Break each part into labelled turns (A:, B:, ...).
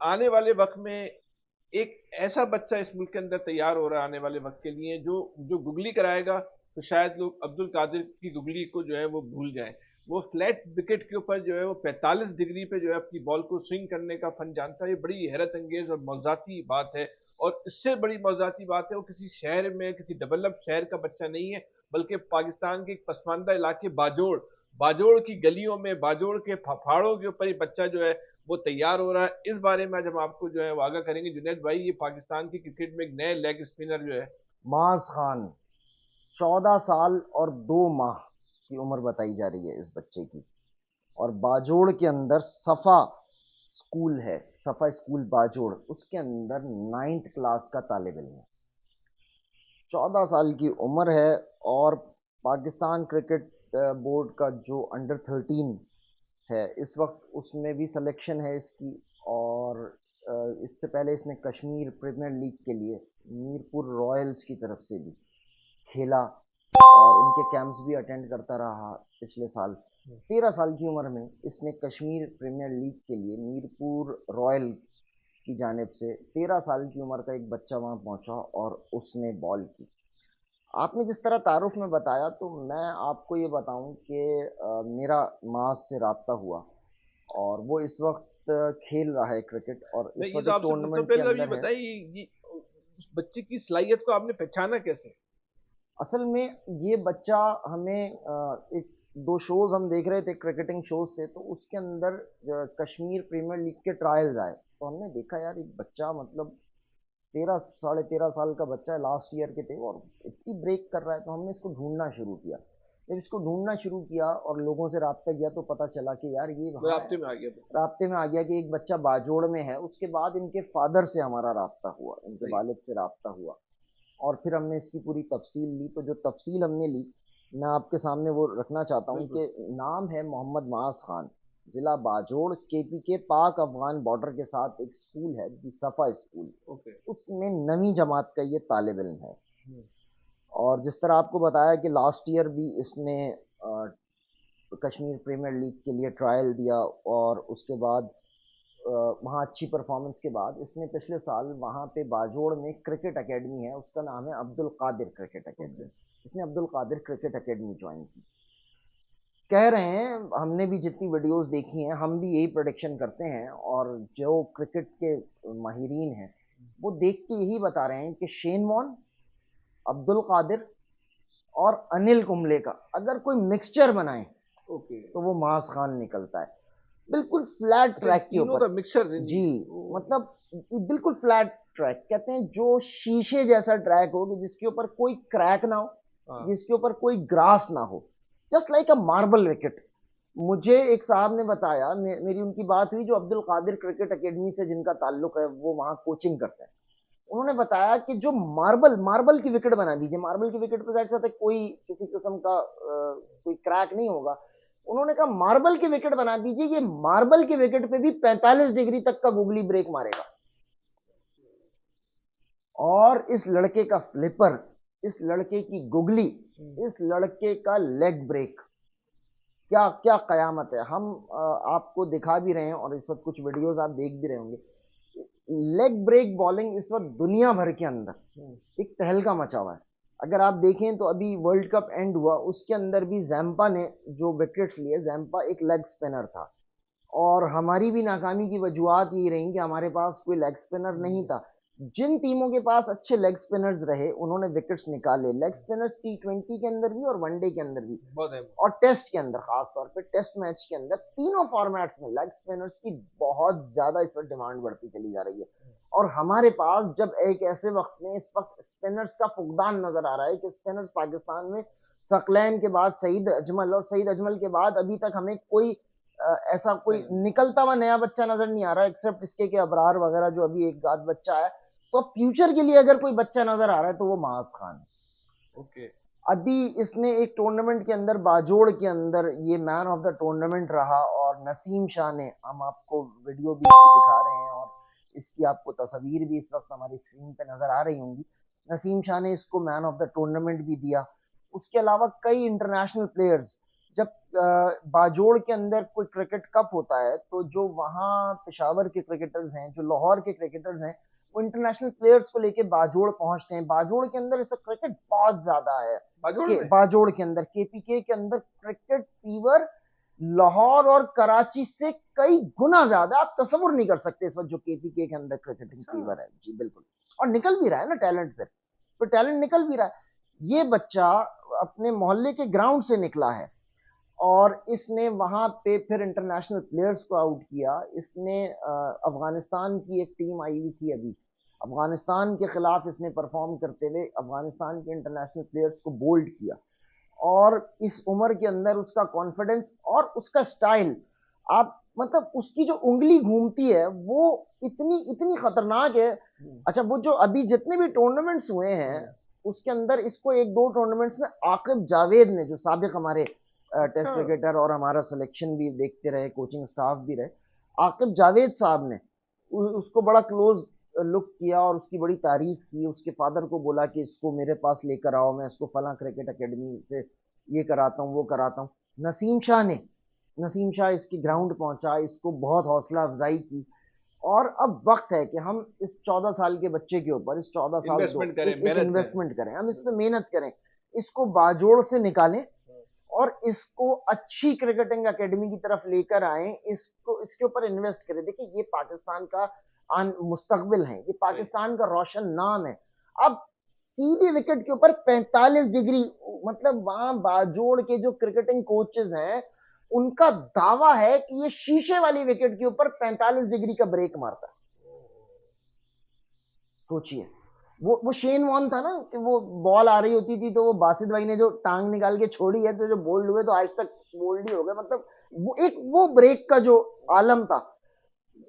A: आने वाले वक्त में एक ऐसा बच्चा इस मुल्क के अंदर तैयार हो रहा है आने वाले वक्त के लिए, जो जो गुगली कराएगा तो शायद लोग अब्दुल कादिर की गुगली को जो है वो भूल जाएं। वो फ्लैट विकेट के ऊपर जो है वो 45 डिग्री पे जो है अपनी बॉल को स्विंग करने का फन जानता है। ये बड़ी हैरत अंगेज और मौजाती बात है। और इससे बड़ी मौजाती बात है, वो किसी शहर में, किसी डेवलप्ड शहर का बच्चा नहीं है, बल्कि पाकिस्तान के एक पसमानदा इलाके बाजोड़, बाजोड़ की गलियों में, बाजोड़ के पहाड़ों के ऊपर ये बच्चा जो है वो तैयार हो रहा है। इस बारे में आज हम आपको जो है वो आगाह करेंगे। जुनैद भाई, ये पाकिस्तान की क्रिकेट में एक नए लेग स्पिनर जो है।
B: माज खान, 14 साल और 2 माह की उम्र बताई जा रही है इस बच्चे की। और बाजोड़ के अंदर सफा स्कूल है, सफा स्कूल बाजोड़, उसके अंदर 9th क्लास का तालिब इल्म है। 14 साल की उम्र है। और पाकिस्तान क्रिकेट बोर्ड का जो अंडर 13 है इस वक्त, उसमें भी सिलेक्शन है इसकी। और इससे पहले इसने कश्मीर प्रीमियर लीग के लिए मीरपुर रॉयल्स की तरफ से भी खेला और उनके कैंप्स भी अटेंड करता रहा पिछले साल। 13 साल की उम्र में इसने कश्मीर प्रीमियर लीग के लिए मीरपुर रॉयल की जानिब से 13 साल की उम्र का एक बच्चा वहां पहुंचा और उसने बॉल की। आपने जिस तरह तारुफ में बताया, तो मैं आपको ये बताऊं कि मेरा मास से रब्ता हुआ और वो इस वक्त खेल रहा है क्रिकेट, और
A: मैं
B: इस
A: ये
B: वक्त
A: तो
B: एक
A: आपसे पूछता हूँ,
B: टूर्नामेंट के
A: पहले अब ये
B: अंदर है।
A: बताइए, उस बच्चे की सलाहियत को आपने पहचाना कैसे?
B: असल में ये बच्चा हमें एक दो शोज हम देख रहे थे, क्रिकेटिंग शोज थे, तो उसके अंदर कश्मीर प्रीमियर लीग के ट्रायल्स आए, तो हमने देखा यार एक बच्चा, मतलब 13 साढ़े 13 साल का बच्चा है, लास्ट ईयर के थे और इतनी ब्रेक कर रहा है। तो हमने इसको ढूंढना शुरू किया। जब इसको ढूंढना शुरू किया और लोगों से रब्ता किया, तो पता चला कि यार ये
A: मैं
B: वहाँ
A: राब्ते में आ गया बच्चा।
B: राब्ते में आ गया कि एक बच्चा बाजोड़ में है। उसके बाद इनके फादर से हमारा रब्ता हुआ, इनके
A: सही।
B: वालिद से रब्ता हुआ, और फिर हमने इसकी पूरी तफसील ली। तो जो तफसील हमने ली, मैं आपके सामने वो रखना चाहता हूँ
A: बिल्कुल।
B: कि नाम है मोहम्मद मास खान, जिला बाजोड़, केपी के पाक अफगान बॉर्डर के साथ एक स्कूल है दी सफ़ा स्कूल,
A: ओके।
B: उसमें 9वीं जमात का ये तालिब इल्म है। और जिस तरह आपको बताया कि लास्ट ईयर भी इसने कश्मीर प्रीमियर लीग के लिए ट्रायल दिया, और उसके बाद वहाँ अच्छी परफॉर्मेंस के बाद इसने पिछले साल वहाँ पे बाजोड़ में क्रिकेट एकेडमी है, उसका नाम है Abdul Qadir cricket
A: okay.
B: Academy. इसने Abdul Qadir cricket academy join की। कह रहे हैं, हमने भी जितनी वीडियोस देखी हैं, हम भी यही प्रोडिक्शन करते हैं, और जो क्रिकेट के माहिरीन हैं वो देख के यही बता रहे हैं कि शेन वॉन, अब्दुल कादिर और अनिल कुंबले का अगर कोई मिक्सचर बनाए
A: ओके।
B: तो वो मास खान निकलता है, बिल्कुल फ्लैट
A: अच्छा, इन
B: ट्रैक के
A: तीनों का
B: ऊपर।
A: मिक्सर
B: जी,
A: ओ।
B: मतलब बिल्कुल फ्लैट ट्रैक कहते हैं, जो शीशे जैसा ट्रैक हो कि जिसके ऊपर कोई क्रैक ना हो,
A: हाँ।
B: जिसके ऊपर कोई ग्रास ना हो, जस्ट लाइक अ मार्बल विकेट। मुझे एक साहब ने बताया, मेरी उनकी बात हुई जो अब्दुल कादिर क्रिकेट एकेडमी से जिनका ताल्लुक है, वो वहां कोचिंग करते हैं। उन्होंने बताया कि जो मार्बल मार्बल की विकेट बना दीजिए, मार्बल की विकेट पे जाहिर सी बात है कोई किसी किस्म का कोई क्रैक नहीं होगा। उन्होंने कहा मार्बल की विकेट बना दीजिए, ये मार्बल की विकेट पे भी 45 डिग्री तक का गूगली ब्रेक मारेगा। और इस लड़के का फ्लिपर, इस लड़के की गुगली, इस लड़के का लेग ब्रेक, क्या क्या कयामत है। हम आपको दिखा भी रहे हैं और इस वक्त कुछ वीडियोस आप देख भी रहे होंगे। लेग ब्रेक बॉलिंग इस वक्त दुनिया भर के अंदर एक तहलका मचा हुआ है। अगर आप देखें तो अभी वर्ल्ड कप एंड हुआ, उसके अंदर भी जैम्पा ने जो विकेट्स लिए, जैम्पा एक लेग स्पिनर था, और हमारी भी नाकामी की वजूहत यही रही कि हमारे पास कोई लेग स्पिनर नहीं था। जिन टीमों के पास अच्छे लेग स्पिनर्स रहे उन्होंने विकेट्स निकाले, लेग स्पिनर्स T20 के अंदर भी और वनडे के अंदर भी,
A: बहुत है।
B: और टेस्ट के अंदर, खासतौर पे टेस्ट मैच के अंदर, तीनों फॉर्मेट्स में लेग स्पिनर्स की बहुत ज्यादा इस वक्त डिमांड बढ़ती चली जा रही है। और हमारे पास जब एक ऐसे वक्त में इस वक्त स्पिनर्स का फुकदान नजर आ रहा है कि स्पिनर्स पाकिस्तान में सकलैन के बाद सईद अजमल, और सईद अजमल के बाद अभी तक हमें कोई ऐसा कोई
A: नहीं।
B: निकलता हुआ नया बच्चा नजर नहीं आ रहा, एक्सेप्ट इसके के अबरार वगैरह जो अभी एक आध बच्चा है। तो फ्यूचर के लिए अगर कोई बच्चा नजर आ रहा है तो वो मास खान है।
A: ओके।
B: अभी इसने एक टूर्नामेंट के अंदर, बाजोड़ के अंदर, ये मैन ऑफ द टूर्नामेंट रहा, और नसीम शाह ने, हम आपको वीडियो भी इसकी दिखा रहे हैं और इसकी आपको तस्वीर भी इस वक्त हमारी स्क्रीन पे नजर आ रही होंगी, नसीम शाह ने इसको मैन ऑफ द टूर्नामेंट भी दिया। उसके अलावा कई इंटरनेशनल प्लेयर्स, जब बाजोड़ के अंदर कोई क्रिकेट कप होता है तो जो वहाँ पेशावर के क्रिकेटर्स हैं, जो लाहौर के क्रिकेटर्स हैं, वो इंटरनेशनल प्लेयर्स को लेके बाजोड़ पहुंचते हैं। बाजोड़ के अंदर ऐसा क्रिकेट बहुत ज्यादा है
A: बाजोड़
B: कि
A: में।
B: बाजोड़ के अंदर केपीके के अंदर क्रिकेट फीवर लाहौर और कराची से कई गुना ज्यादा। आप तस्वुर नहीं कर सकते इस वक्त जो केपीके के अंदर क्रिकेटिंग फीवर है। जी बिल्कुल। और निकल भी रहा है ना टैलेंट, फिर टैलेंट निकल भी रहा है। ये बच्चा अपने मोहल्ले के ग्राउंड से निकला है और इसने वहां पे फिर इंटरनेशनल प्लेयर्स को आउट किया। इसने अफगानिस्तान की एक टीम आई हुई थी अभी, अफगानिस्तान के खिलाफ इसने परफॉर्म करते हुए अफगानिस्तान के इंटरनेशनल प्लेयर्स को बोल्ड किया। और इस उम्र के अंदर उसका कॉन्फिडेंस और उसका स्टाइल, आप मतलब उसकी जो उंगली घूमती है वो इतनी इतनी खतरनाक है। अच्छा, वो जो अभी जितने भी टूर्नामेंट्स हुए हैं उसके अंदर इसको एक दो टूर्नामेंट्स में आकिब जावेद ने, जो साबिक हमारे टेस्ट क्रिकेटर और हमारा सिलेक्शन भी देखते रहे, कोचिंग स्टाफ भी रहे, आकिब जावेद साहब ने उसको बड़ा क्लोज लुक किया और उसकी बड़ी तारीफ की। उसके फादर को बोला कि इसको मेरे पास लेकर आओ, मैं इसको फला क्रिकेट एकेडमी से ये कराता हूँ वो कराता हूँ। नसीम शाह इसकी ग्राउंड पहुंचा, इसको बहुत हौसला अफजाई की। और अब वक्त है कि हम इस 14 साल के बच्चे के ऊपर, इस 14 साल
A: इन्वेस्टमेंट करें,
B: एक
A: मेहनत
B: इन्वेस्टमेंट करें, हम इस पे मेहनत करें, इसको बाजोड़ से निकालें और इसको अच्छी क्रिकेटिंग एकेडमी की तरफ लेकर आए, इसको इसके ऊपर इन्वेस्ट करें। देखिए ये पाकिस्तान का मुस्तकबिल है, ये पाकिस्तान का रोशन नाम है। अब सीधे विकेट के ऊपर 45 डिग्री, मतलब वहां बाजोड़ के जो क्रिकेटिंग कोचेस हैं उनका दावा है कि ये शीशे वाली विकेट के ऊपर 45 डिग्री का ब्रेक मारता है। सोचिए, वो शेन वॉर्न था ना कि वो बॉल आ रही होती थी तो वो बासित भाई ने जो टांग निकाल के छोड़ी है तो जो बोल्ड हुए तो आज तक बोल्ड ही हो गए। मतलब वो ब्रेक का जो आलम था,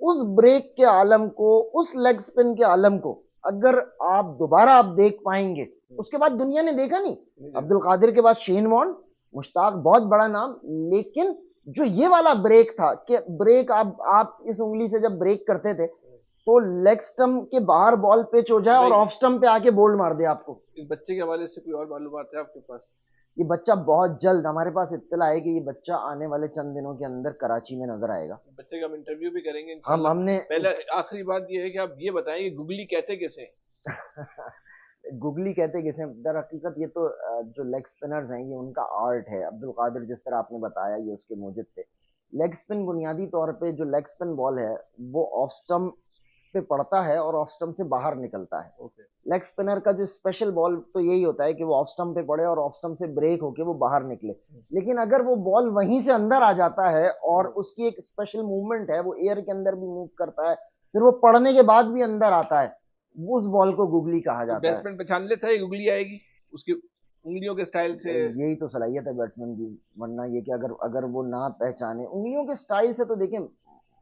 B: उस ब्रेक के आलम को, उस लेग स्पिन के आलम को अगर आप दोबारा आप देख पाएंगे, उसके बाद दुनिया ने देखा नहीं। अब्दुल कादिर के बाद शेन वॉर्न, मुश्ताक बहुत बड़ा नाम, लेकिन जो ये वाला ब्रेक था कि ब्रेक आप इस उंगली से जब ब्रेक करते थे तो लेग स्टंप के बाहर बॉल पिच हो जाए और ऑफ स्टंप पे आके बोल्ड मार दे आपको।
A: इस बच्चे के हवाले से कोई और मालूमात है आपके पास?
B: ये बच्चा बहुत जल्द, हमारे पास इत्तला है कि ये बच्चा आने वाले चंद दिनों के अंदर कराची में नजर आएगा।
A: बच्चे का हम इंटरव्यू भी करेंगे
B: हम
A: इंशाल्लाह।
B: हमने
A: पहले आखिरी बात ये है कि आप ये बताएं कि गुगली कहते कैसे?
B: गुगली कहते किसे, दर हकीकत ये तो जो लेग स्पिनर्स हैं ये उनका आर्ट है। अब्दुल कादिर जिस तरह आपने बताया ये उसके मूजिब थे। लेग स्पिन बुनियादी तौर पे जो लेग स्पिन बॉल है वो ऑफ स्टंप पे पड़ता है और ऑफ स्टंप से बाहर निकलता है। लेग स्पिनर का जो स्पेशल बॉल तो यही होता है कि वो ऑफ स्टंप पे पड़े और ऑफ स्टंप से ब्रेक होके वो बाहर निकले। लेकिन अगर वो बॉल वहीं से अंदर आ जाता है और उसकी एक स्पेशल मूवमेंट है, वो एयर के अंदर भी मूव करता है, फिर वो पड़ने के बाद भी अंदर आता है, उस बॉल को गुगली कहा
A: तो
B: जाता है।
A: बैट्समैन पहचान लेता है गुगली आएगी उसकी उंगलियों के स्टाइल से?
B: यही तो सलाहियत है बैट्समैन की, वरना ये कि अगर अगर वो ना पहचाने उंगलियों के स्टाइल से तो देखें,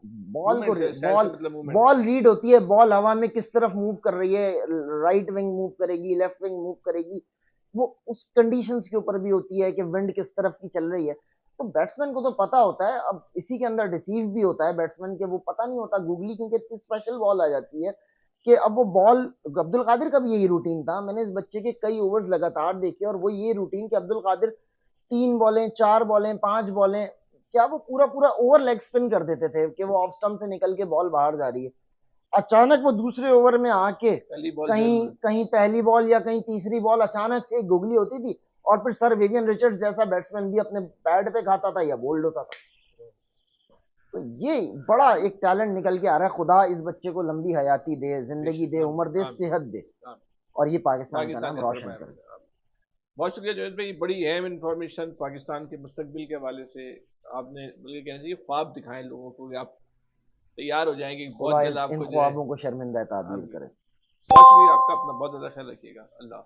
B: बॉल को बॉल
A: मतलब
B: बॉल रीड होती है, बॉल हवा में किस तरफ मूव कर रही है, राइट विंग मूव करेगी, लेफ्ट विंग मूव करेगी, वो उस कंडीशंस के ऊपर भी होती है कि विंड किस तरफ की चल रही है। तो बैट्समैन को तो पता होता है। अब इसी के अंदर डिसीव भी होता है बैट्समैन के, वो पता नहीं होता गुगली क्योंकि इतनी स्पेशल बॉल आ जाती है कि अब वो बॉल, अब्दुल कादिर का भी यही रूटीन था। मैंने इस बच्चे के कई ओवर्स लगातार देखे और वो ये रूटीन कि अब्दुल कादिर 3 बॉलें, 4 बॉलें, 5 बॉलें, क्या वो पूरा पूरा ओवर लेग स्पिन कर देते थे कि वो ऑफ स्टंप से निकल के बॉल बाहर जा रही है। अचानक वो दूसरे ओवर में आके कहीं कहीं पहली बॉल या कहीं तीसरी बॉल अचानक से एक गुगली होती थी और फिर सर विवियन रिचर्ड्स जैसा बैट्समैन भी अपने पैड पे खाता था या बोल्ड होता था। तो ये बड़ा एक टैलेंट निकल के आ रहा है। खुदा इस बच्चे को लंबी हयाती दे, जिंदगी दे, उम्र दे, सेहत दे और ये पाकिस्तान का नाम रोशन करे।
A: बहुत शुक्रिया जुनैद भाई, बड़ी अहम इंफॉर्मेशन पाकिस्तान के मुस्तकबिल के हवाले से आपने, बल्कि कहना चाहिए ख्वाब दिखाएं लोगों को कि आप तैयार हो जाएंगे बहुत जल्द। आपको
B: इन ख्वाबों को शर्मिंदा ताबीर करे।
A: बहुत शुक्रिया आपका, अपना बहुत ज्यादा ख्याल रखिएगा। अल्लाह।